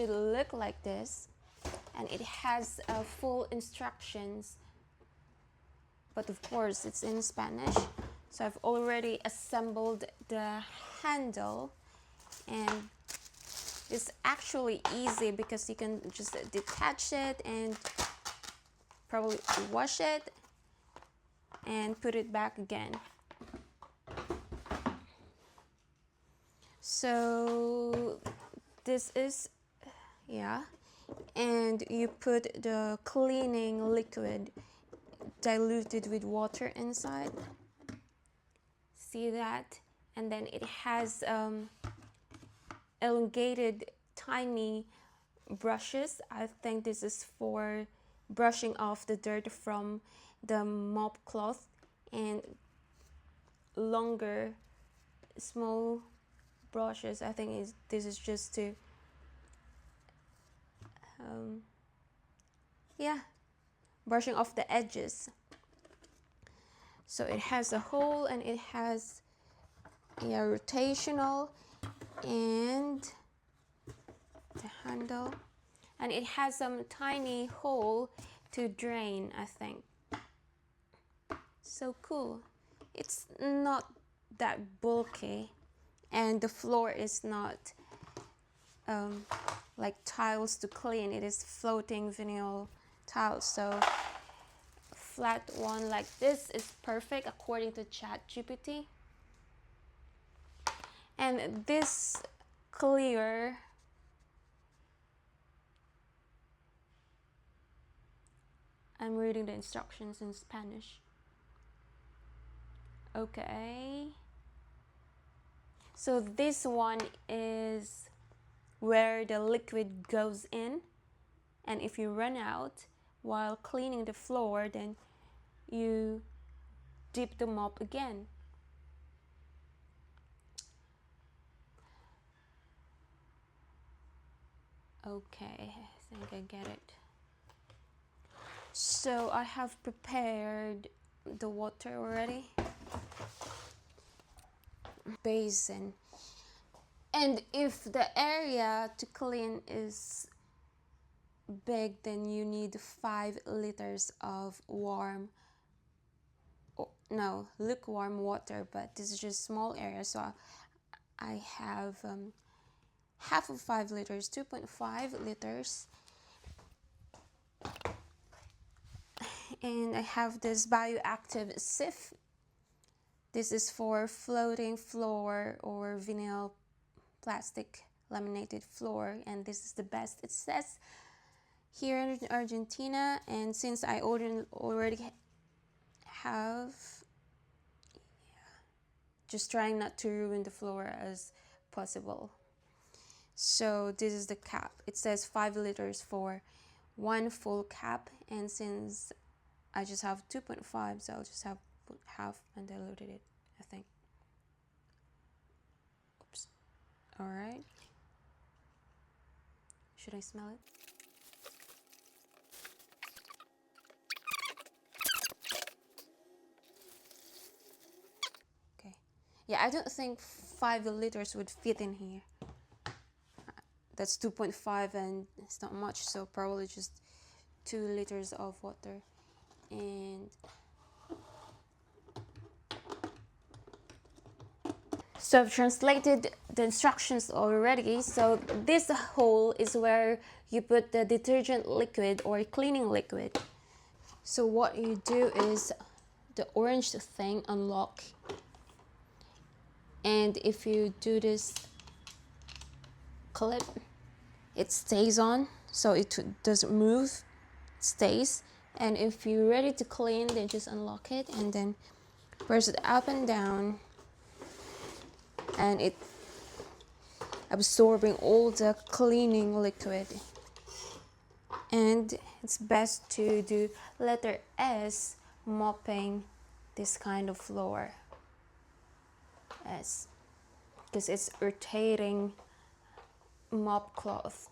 should look like this, and it has full instructions, but of course it's in Spanish. So I've already assembled the handle, and it's actually easy because you can just detach it and probably wash it and put it back again. So this is, yeah, and you put the cleaning liquid diluted with water inside. See that? And then it has elongated tiny brushes. I think this is for brushing off the dirt from the mop cloth, and longer small brushes, I think this is just to yeah, brushing off the edges. So it has a hole, and it has, yeah, rotational, and the handle, and it has some tiny hole to drain, I think. So cool. It's not that bulky, and the floor is not like tiles to clean. It is floating vinyl tiles, so a flat one like this is perfect according to ChatGPT. And this clear, I'm reading the instructions in Spanish. Okay, so this one is where the liquid goes in, and if you run out while cleaning the floor, then you dip the mop again. Okay, I think I get it. So I have prepared the water already. Basin. And if the area to clean is big, then you need 5 liters of lukewarm water, but this is just small area, so I have half of 5 liters, 2.5 liters. And I have this bioactive sieve. This is for floating floor or vinyl plastic laminated floor, and this is the best, it says, here in Argentina. And since I already have, just trying not to ruin the floor as possible. So this is the cap. It says 5 liters for 1 full cap, and since I just have 2.5, so I'll just have put half and diluted it, I think. Oops. All right. Should I smell it? Okay. Yeah, I don't think 5 liters would fit in here. That's 2.5 and it's not much, so probably just 2 liters of water. And so I've translated the instructions already. So this hole is where you put the detergent liquid or cleaning liquid. So what you do is the orange thing unlock, and if you do this clip, it stays on, so it doesn't move, it stays. And if you're ready to clean, then just unlock it and then press it up and down, and it absorbing all the cleaning liquid. And it's best to do letter S, mopping this kind of floor, S, because it's rotating mop cloth.